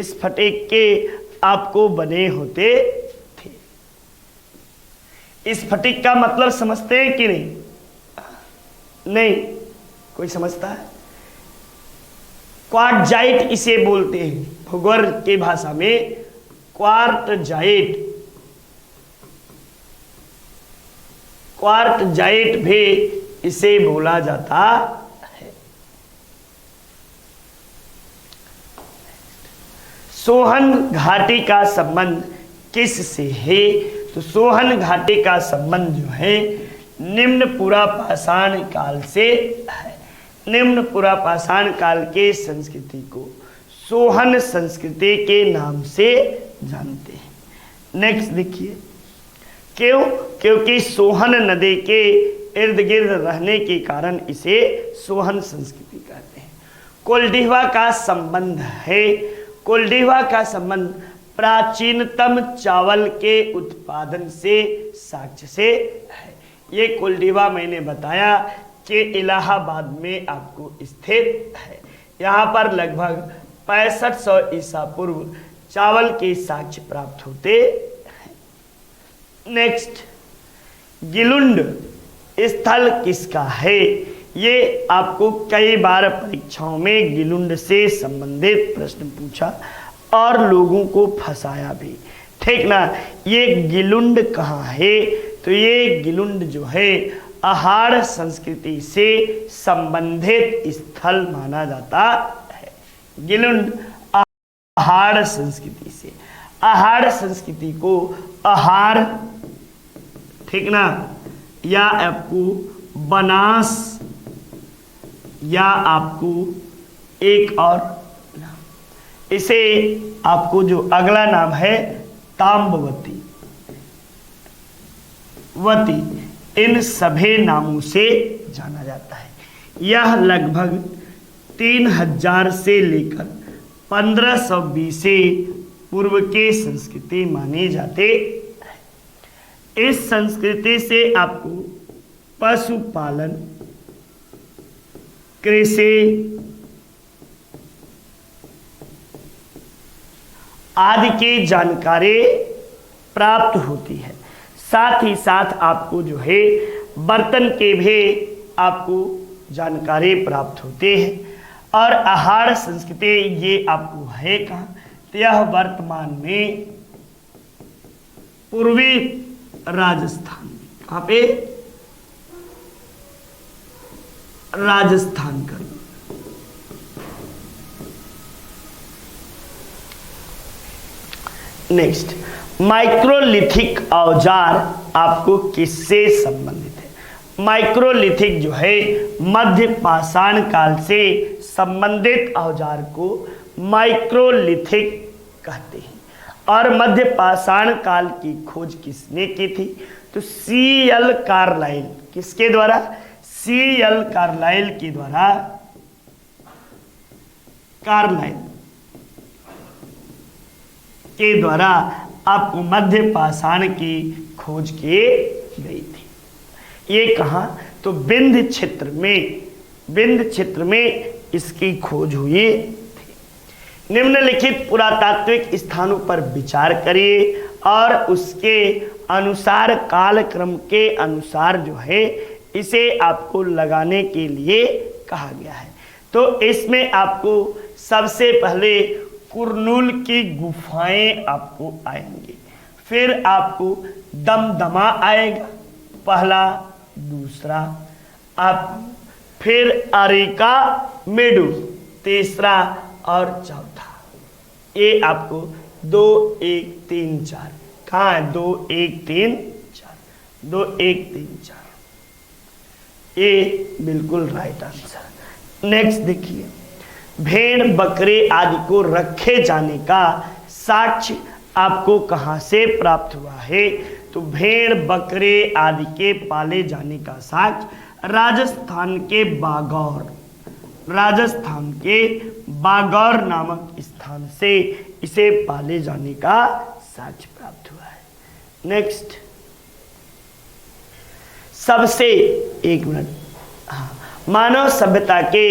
A: स्फटिक के आपको बने होते थे। स्फटिक का मतलब समझते हैं कि नहीं? नहीं, कोई समझता है? क्वार्टजाइट इसे बोलते हैं भूगोल की भाषा में, क्वार्टजाइट। क्वार्टजाइट भी इसे बोला जाता है। सोहन घाटी का संबंध किस से है? तो सोहन घाटी का संबंध जो है निम्न पुरापाषाण काल से है। निम्न पुरापाषाण काल के संस्कृति को सोहन संस्कृति के नाम से जानते हैं। नेक्स्ट देखिए, क्यों? क्योंकि सोहन नदी के इर्द गिर्द रहने के कारण इसे सोहन संस्कृति कहते हैं। कोल्डिवा का संबंध है। कोल्डिवा का संबंध प्राचीनतम चावल के उत्पादन से साक्ष्य से है। ये कोल्डिवा मैंने बताया कि इलाहाबाद में आपको स्थित है। यहाँ पर लगभग 6500 ईसा पूर्व चावल के साक्ष्य प्राप्त होते हैं। नेक्स्ट, गिलुंड स्थल किसका है? ये आपको कई बार परीक्षाओं में गिलुंड से संबंधित प्रश्न पूछा और लोगों को फंसाया भी, ठीक ना। ये गिलुंड कहाँ है? तो ये गिलुंड जो है आहार संस्कृति से संबंधित स्थल माना जाता है। गिलुंड आहार संस्कृति से, आहार संस्कृति को आहार, ठीक ना, या आपको बनास, या आपको एक और नाम, इसे आपको जो अगला नाम है ताम्बवती, वती, इन सभी नामों से जाना जाता है। यह लगभग 3000 से लेकर 1500 BC पूर्व के संस्कृति माने जाते हैं। इस संस्कृति से आपको पशुपालन, कृषि आदि की जानकारी प्राप्त होती है। साथ ही साथ आपको जो है बर्तन के भी आपको जानकारी प्राप्त होते हैं। और आहार संस्कृति ये आपको है कहाँ? तो यह वर्तमान में पूर्वी राजस्थान, कहाँ पे? राजस्थान का। नेक्स्ट, माइक्रोलिथिक औजार आपको किससे संबंधित है? माइक्रोलिथिक जो है मध्य पाषाण काल से संबंधित औजार को माइक्रोलिथिक कहते हैं। और मध्य पाषाण काल की खोज किसने की थी? तो C.L. कार्लाइल। किसके द्वारा? C.L. कार्लाइल के द्वारा, कार्लाइल के द्वारा आपको मध्य पाषाण की खोज की गई थी। ये कहाँ? तो विंध्य क्षेत्र में, विंध्य क्षेत्र में इसकी खोज हुई थी। निम्नलिखित पुरातात्विक स्थानों पर विचार करिए और उसके अनुसार कालक्रम के अनुसार जो है इसे आपको लगाने के लिए कहा गया है। तो इसमें आपको सबसे पहले कुरनूल की गुफाएं आपको आएंगी, फिर आपको दमदमा आएगा पहला, दूसरा, आप फिर अरिका मेडू तीसरा और चौथा। ये आपको 2 1 3 4 कहाँ है? 2 1 3 4, 2 1 3 4, ये बिल्कुल राइट आंसर। नेक्स्ट देखिए, भेड़ बकरे आदि को रखे जाने का साक्ष्य आपको कहाँ से प्राप्त हुआ है? तो भेड़ बकरे आदि के पाले जाने का साक्ष्य राजस्थान के बागौर, राजस्थान के बागौर नामक स्थान से इसे पाले जाने का साक्ष्य प्राप्त हुआ है। नेक्स्ट, सबसे, एक मिनट, हाँ, मानव सभ्यता के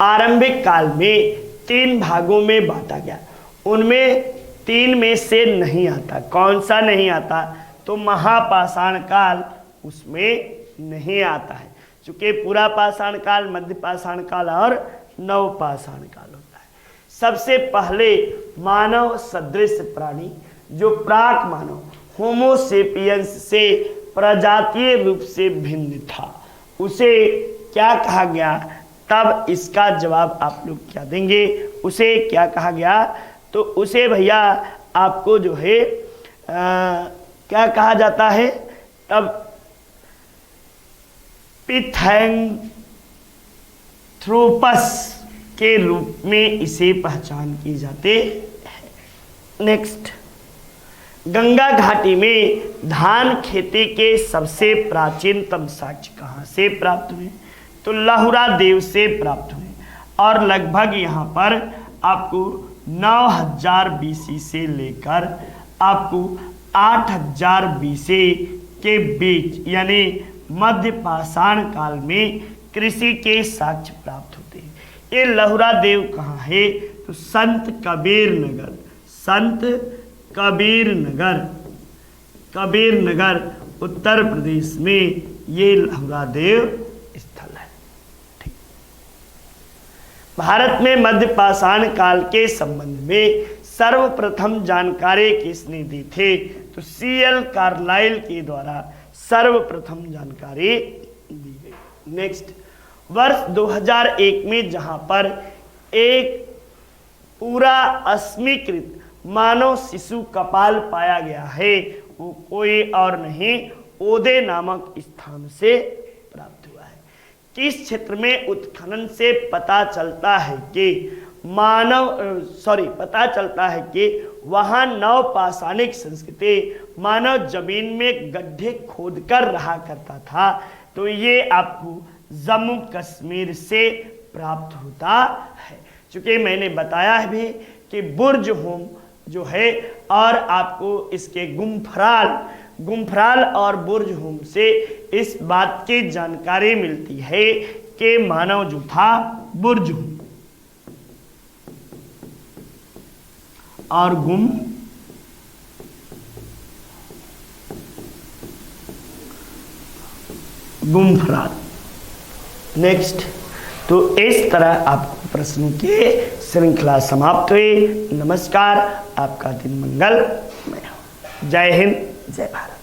A: आरंभिक काल में 3 भागों में बांटा गया। उनमें 3 में से नहीं आता। कौन सा नहीं आता? तो महापाषाण काल उसमें नहीं आता है, क्योंकि पूरा पाषाण काल, मध्य पाषाण काल और नवपाषाण काल होता है। सबसे पहले मानव सदृश प्राणी जो प्राक मानव होमोसेपियंस से प्रजातीय रूप से भिन्न था, उसे क्या कहा गया? तब इसका जवाब आप लोग क्या देंगे? उसे क्या कहा गया? तो उसे भैया आपको जो है क्या कहा जाता है? तब पिथैंथ्रोपस के रूप में इसे पहचान की जाते हैं। नेक्स्ट, गंगा घाटी में धान खेती के सबसे प्राचीनतम साक्ष्य कहाँ से प्राप्त हुए? तो लहुरा देव से प्राप्त हुए और लगभग यहाँ पर आपको 9000 BC से लेकर आपको 8000 BC के बीच यानी मध्य पाषाण काल में कृषि के साक्ष्य प्राप्त होते हैं। ये लहुरा देव कहाँ है? तो संत कबीर नगर, संत कबीर नगर उत्तर प्रदेश में ये लहुरा देव स्थल है। ठीक। भारत में मध्य पाषाण काल के संबंध में सर्वप्रथम जानकारी किसने दी थी? तो CL कार्लाइल के द्वारा सर्वप्रथम जानकारी दी गई। नेक्स्ट, वर्ष 2001 में जहां पर एक पूरा अस्मीकृत मानव शिशु कपाल पाया गया है, वो कोई और नहीं ओदे नामक स्थान से प्राप्त हुआ है। किस क्षेत्र में उत्खनन से पता चलता है कि पता चलता है कि वहां नवपाषाणिक संस्कृति मानव जमीन में गड्ढे खोदकर रहा करता था? तो ये आपको जम्मू कश्मीर से प्राप्त होता है। चूंकि मैंने बताया है भी कि बुर्ज होम जो है और आपको इसके गुम्फराल और बुर्ज होम से इस बात की जानकारी मिलती है कि मानव जो था बुर्ज होम और गुम्फराल। नेक्स्ट, तो इस तरह आपको प्रश्नों की श्रृंखला समाप्त हुई। नमस्कार, आपका दिन मंगलमय हो। जय हिंद, जय भारत।